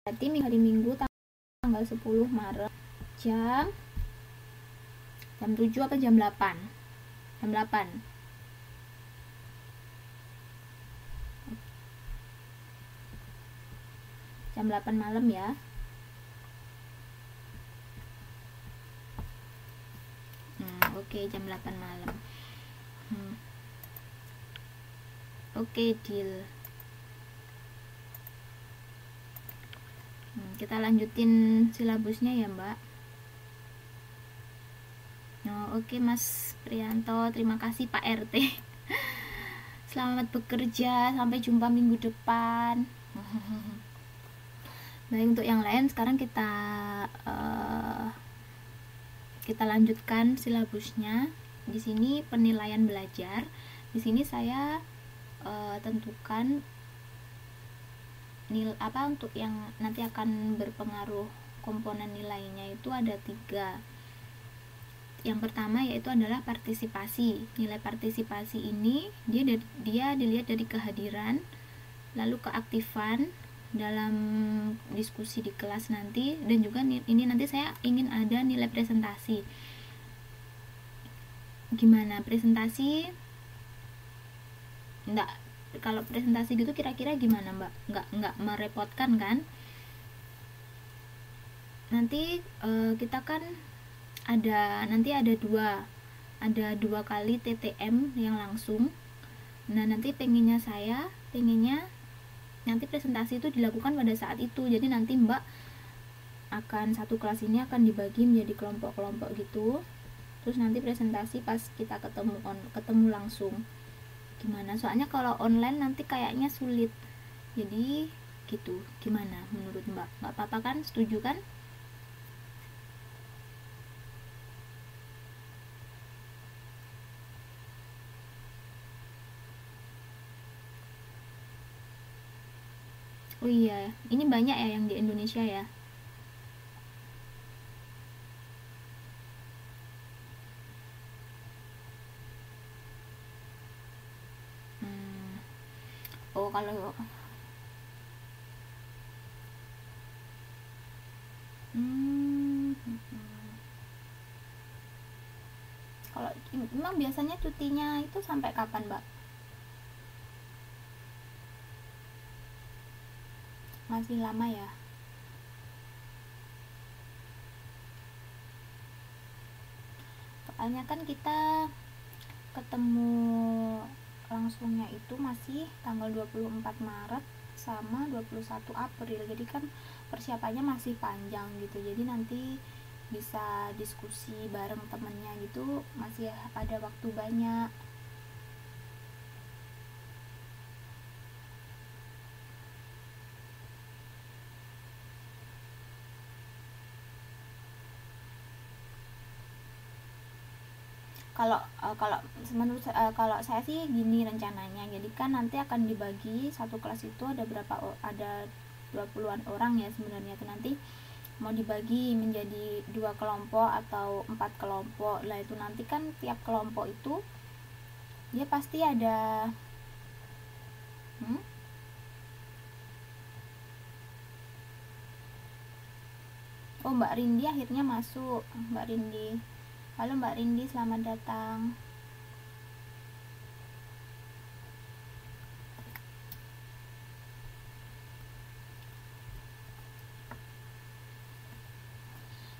berarti hari Minggu tanggal 10 Maret jam 7 apa jam 8? Jam 8. Jam 8 malam ya. Oke, jam 8 malam. Oke, deal. Kita lanjutin silabusnya ya, Mbak. Oke, Mas Prianto, terima kasih Pak RT. Selamat bekerja, sampai jumpa minggu depan. Baik, untuk yang lain sekarang kita lanjutkan silabusnya. Di sini penilaian belajar. Di sini saya tentukan nilai apa untuk yang nanti akan berpengaruh komponen nilainya itu ada 3. Yang pertama yaitu adalah partisipasi. Nilai partisipasi ini dia dilihat dari kehadiran, lalu keaktifan dalam diskusi di kelas nanti, dan juga ini nanti saya ingin ada nilai presentasi. Gimana presentasi? Enggak, kalau presentasi gitu kira-kira gimana, Mbak? Enggak merepotkan kan? Nanti kita kan nanti ada dua kali TTM yang langsung. Nah, nanti pengennya nanti presentasi itu dilakukan pada saat itu. Jadi nanti Mbak akan satu kelas ini akan dibagi menjadi kelompok-kelompok gitu. Terus nanti presentasi pas kita ketemu langsung. Gimana? Soalnya kalau online nanti kayaknya sulit. Jadi gitu. Gimana menurut Mbak? Nggak apa-apa kan? Setuju kan? Oh iya, ini banyak ya yang di Indonesia ya. Oh kalau kalau memang biasanya cutinya itu sampai kapan, Mbak? Masih lama ya. Soalnya kan kita ketemu langsungnya itu masih tanggal 24 Maret sama 21 April. Jadi kan persiapannya masih panjang gitu. Jadi nanti bisa diskusi bareng temennya gitu, masih ada waktu banyak. Kalau menurut kalau saya sih gini rencananya. Jadi kan nanti akan dibagi satu kelas itu ada 20-an orang ya sebenarnya. Itu nanti mau dibagi menjadi 2 kelompok atau 4 kelompok. Lah itu nanti kan tiap kelompok itu dia pasti ada Oh, Mbak Rindi akhirnya masuk. Mbak Rindi, halo Mbak Rindi, selamat datang.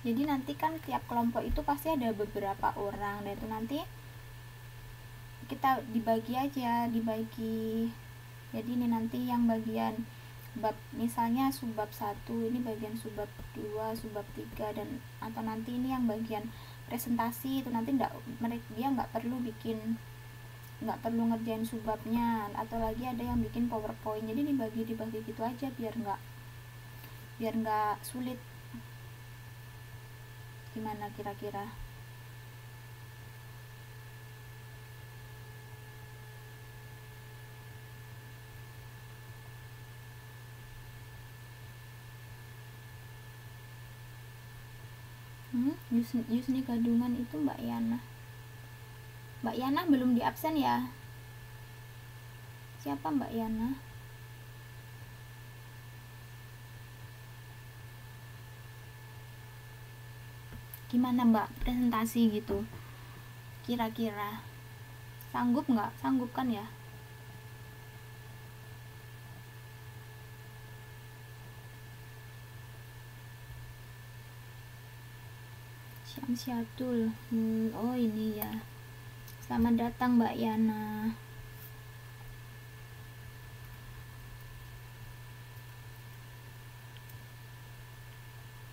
Jadi nanti kan tiap kelompok itu pasti ada beberapa orang, dan itu nanti kita dibagi. Jadi ini nanti yang bagian bab, misalnya subbab 1, ini bagian subbab 2, subbab 3, dan atau nanti ini yang bagian presentasi itu nanti dia nggak perlu ngerjain subbabnya, atau lagi ada yang bikin PowerPoint. Jadi dibagi gitu aja biar nggak sulit. Gimana kira-kira? Yusni Gadungan itu Mbak Yana. Mbak Yana belum di absen ya? Siapa Mbak Yana? Gimana mbak presentasi gitu, kira-kira sanggup nggak? Sanggup kan ya? Syamsiatul, oh ini ya, selamat datang mbak Yana.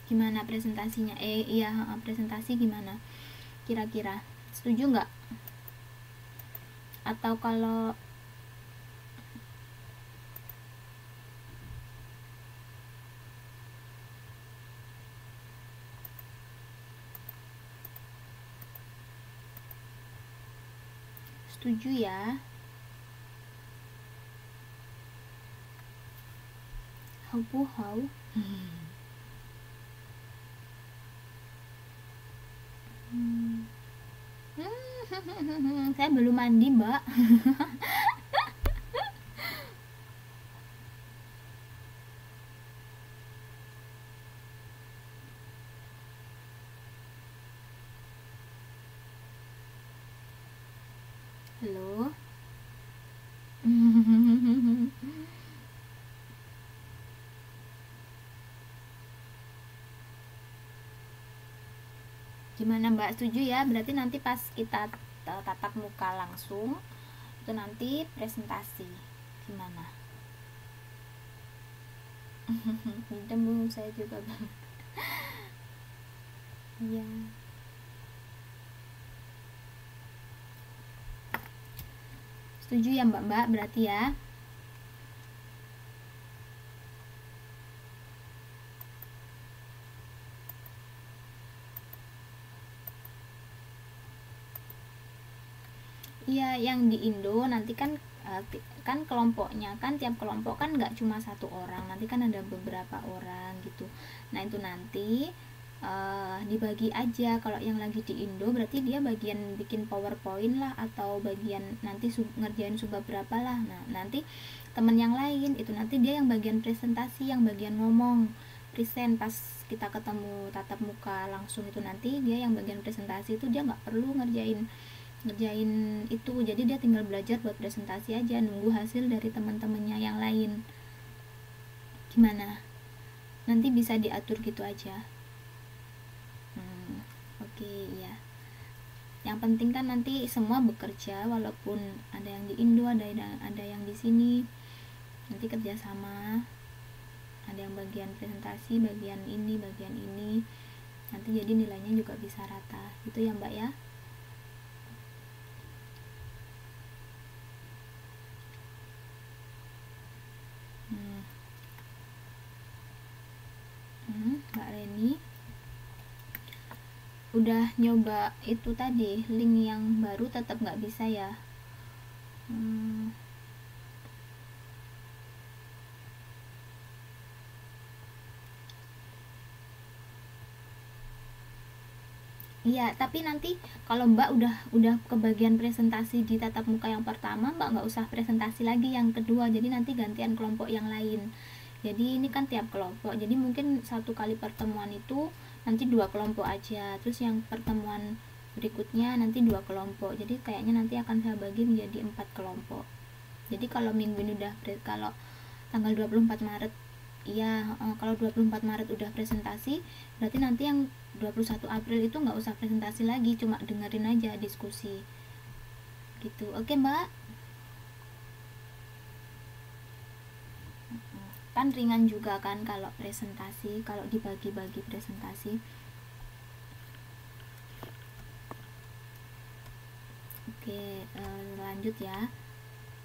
Gimana presentasinya? Iya, presentasi gimana kira-kira, setuju nggak? Atau kalau setuju ya? How saya belum mandi mbak. Halo. Gimana mbak, setuju ya? Berarti nanti pas kita tatap muka langsung itu nanti presentasi gimana? Minjem bu, saya juga bang. Iya. Setuju ya mbak berarti ya? Iya, yang di Indo nanti kan kan kelompoknya kan tiap kelompok kan nggak cuma satu orang, nanti kan ada beberapa orang gitu. Nah itu nanti dibagi aja. Kalau yang lagi di Indo berarti dia bagian bikin PowerPoint lah, atau bagian nanti ngerjain subbab berapa lah. Nah nanti temen yang lain itu nanti dia yang bagian presentasi, yang bagian ngomong present pas kita ketemu tatap muka langsung. Itu nanti dia yang bagian presentasi, itu dia nggak perlu ngerjain itu, jadi dia tinggal belajar buat presentasi aja, nunggu hasil dari teman-temannya yang lain. Gimana, nanti bisa diatur gitu aja? Oke, ya, yang penting kan nanti semua bekerja, walaupun ada yang di Indo, ada yang di sini, nanti kerjasama, ada yang bagian presentasi, bagian ini, nanti jadi nilainya juga bisa rata gitu ya mbak ya. Mbak Reni udah nyoba itu tadi link yang baru, tetap nggak bisa ya? Iya, tapi nanti kalau mbak udah kebagian presentasi di tatap muka yang pertama, mbak nggak usah presentasi lagi yang kedua, jadi nanti gantian kelompok yang lain. Jadi ini kan tiap kelompok, jadi mungkin satu kali pertemuan itu nanti 2 kelompok aja, terus yang pertemuan berikutnya nanti 2 kelompok, jadi kayaknya nanti akan saya bagi menjadi 4 kelompok. Jadi kalau minggu ini kalau tanggal 24 Maret, iya, kalau 24 Maret udah presentasi, berarti nanti yang 21 April itu nggak usah presentasi lagi, cuma dengerin aja diskusi gitu. Oke mbak, kan ringan juga kan kalau presentasi, kalau dibagi-bagi presentasi. Oke, lanjut ya,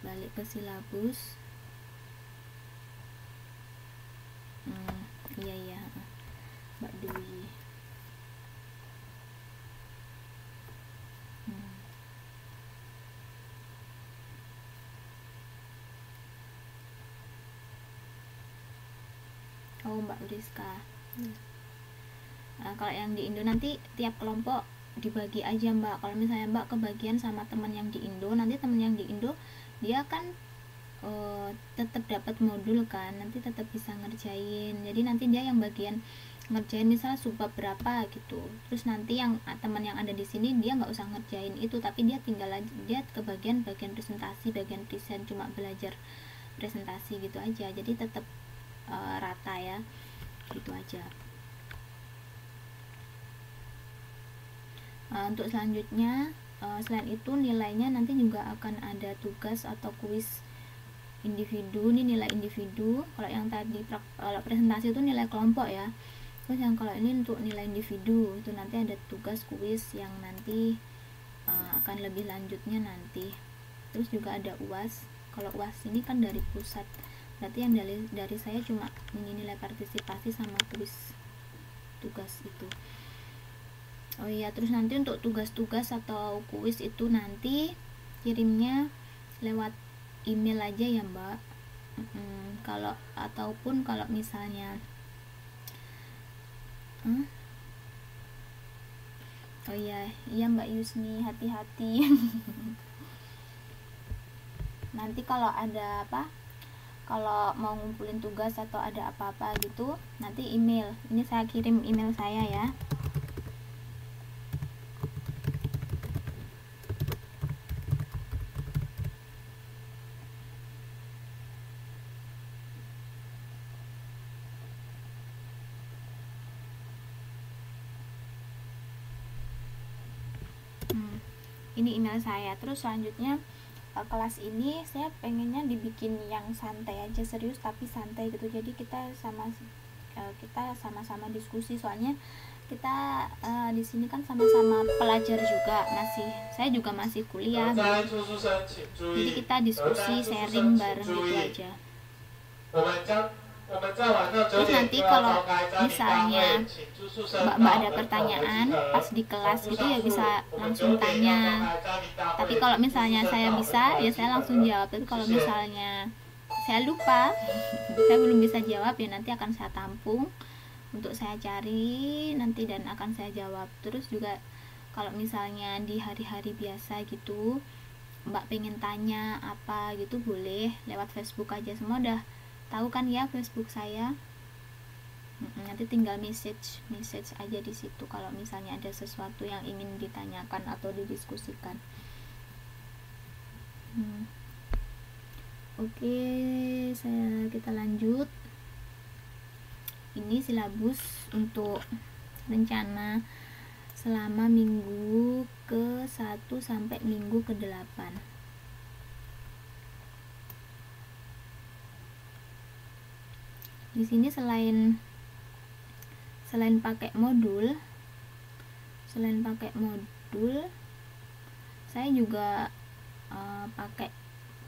balik ke silabus. Iya Mbak Dwi. Oh Mbak Uriska. Kalau yang di Indo nanti tiap kelompok dibagi aja mbak. Kalau misalnya mbak kebagian sama teman yang di Indo, nanti teman yang di Indo dia kan tetap dapat modul kan, nanti tetap bisa ngerjain. Jadi nanti dia yang bagian ngerjain misalnya subbab berapa gitu, terus nanti yang teman yang ada di sini dia nggak usah ngerjain itu, tapi dia tinggal aja dia ke bagian presentasi, bagian present, cuma belajar presentasi gitu aja, jadi tetap rata ya, gitu aja. Untuk selanjutnya, selain itu nilainya nanti juga akan ada tugas atau kuis individu, ini nilai individu. Kalau yang tadi kalau presentasi itu nilai kelompok ya, terus yang kalau ini untuk nilai individu itu nanti ada tugas kuis yang nanti akan lebih lanjutnya nanti. Terus juga ada UAS. Kalau UAS ini kan dari pusat, berarti yang dari saya cuma ini nilai partisipasi sama kuis tugas itu. Oh iya, terus nanti untuk tugas-tugas atau kuis itu nanti kirimnya lewat email aja ya Mbak. Ataupun kalau misalnya oh iya Mbak Yusni, hati-hati. Nanti kalau ada kalau mau ngumpulin tugas atau ada apa-apa gitu, nanti email. Ini saya kirim email saya ya. Ini email saya. Terus selanjutnya kelas ini saya pengennya dibikin yang santai aja, serius tapi santai gitu, jadi kita sama-sama diskusi, soalnya kita di sini kan sama-sama pelajar juga, saya juga masih kuliah gitu. Jadi kita diskusi, sharing bareng gitu aja. Terus nanti kalau misalnya mbak ada pertanyaan pas di kelas gitu ya bisa langsung tanya, tapi kalau misalnya saya bisa ya saya langsung jawab, tapi kalau misalnya saya lupa saya belum bisa jawab ya nanti akan saya tampung untuk saya cari nanti dan akan saya jawab. Terus juga kalau misalnya di hari-hari biasa gitu mbak pengen tanya apa gitu, boleh lewat Facebook aja, semua udah tahu kan ya Facebook saya. Nanti tinggal message aja di situ kalau misalnya ada sesuatu yang ingin ditanyakan atau didiskusikan. Oke, kita lanjut. Ini silabus untuk rencana selama minggu ke-1 sampai minggu ke-8. Di sini selain pakai modul, saya juga pakai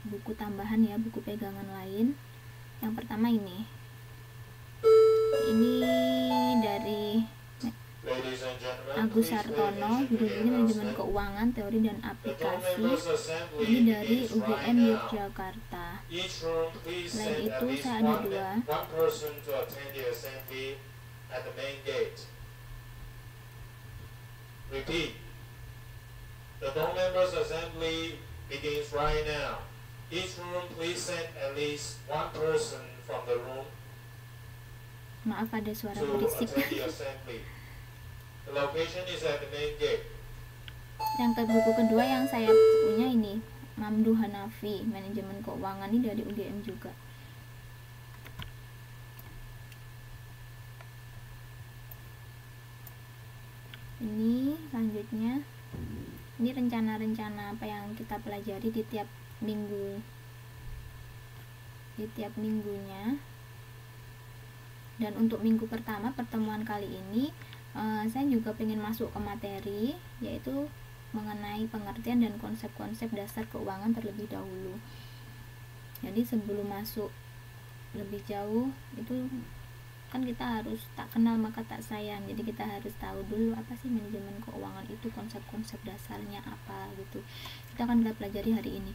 buku tambahan ya, buku pegangan lain. Yang pertama ini dari Agus Sartono, judulnya Manajemen Keuangan, Teori dan Aplikasi. Ini dari UGM Yogyakarta. Selain itu saya ada 2. Repeat. The non-members assembly begins right now. Each room please send at least one person from the room. Maaf ada suara berisik. The location is at the main gate. Yang buku kedua yang saya punya ini Mamdu Hanafi, Manajemen Keuangan, ini dari UGM juga. Ini selanjutnya, ini rencana-rencana apa yang kita pelajari di tiap minggunya. Dan untuk minggu pertama pertemuan kali ini saya juga pengen masuk ke materi, yaitu mengenai pengertian dan konsep-konsep dasar keuangan terlebih dahulu. Jadi sebelum masuk lebih jauh itu kan kita harus tak kenal maka tak sayang, jadi kita harus tahu dulu apa sih manajemen keuangan itu, konsep-konsep dasarnya apa gitu. Kita akan kita pelajari hari ini.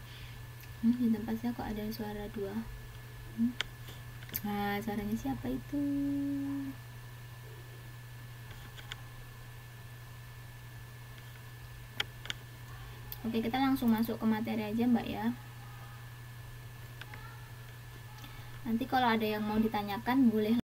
Di tempat saya kok ada suara 2. Nah, suaranya siapa itu? Oke, kita langsung masuk ke materi aja Mbak ya. Nanti kalau ada yang mau ditanyakan boleh